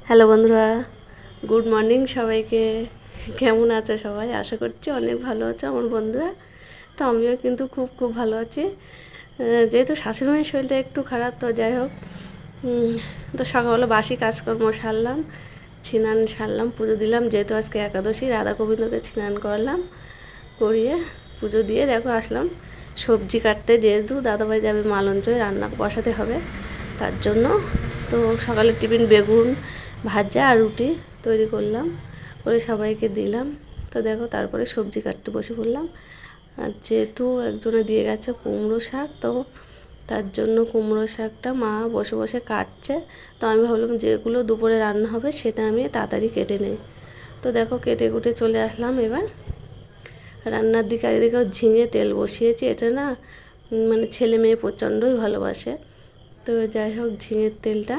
Hello বন্ধুরা, good morning সবাইকে। কেমন আছে সবাই? আশা করছি অনেক ভালো আছে আমার বন্ধুরা। তো আমিও কিন্তু খুব খুব ভালো আছি। যেহেতু শাশুড়িমায়ের শরীরটা একটু খারাপ, তো যাই হোক, তো সকালবেলা বাসি কাজকর্ম সারলাম, স্নান সারলাম, পুজো দিলাম। যেহেতু আজকে একাদশী, রাধা গোবিন্দকে স্নান করলাম, করিয়ে পুজো দিয়ে দেখো আসলাম সবজি কাটতে। যেহেতু দাদাভাই যাবে মালঞ্চয়, রান্না বসাতে হবে তার জন্য। তো সকালের টিফিন বেগুন ভাজা আর রুটি তৈরি করলাম, করে সবাইকে দিলাম। তো দেখো তারপরে সবজি কাটতে বসে পড়লাম। আর যেহেতু একজনে দিয়ে গেছে কুমড়ো শাক, তো তার জন্য কুমড়ো শাকটা মা বসে বসে কাটছে। তো আমি ভাবলাম যেগুলো দুপুরে রান্না হবে সেটা আমি তাড়াতাড়ি কেটে নিই। তো দেখো কেটে কুটে চলে আসলাম এবার রান্নার দিকে। আর এদিকেও ঝিঙে তেল বসিয়েছি। এটা না মানে ছেলে মেয়ে প্রচণ্ডই ভালোবাসে। তো যাই হোক, ঝিঙের তেলটা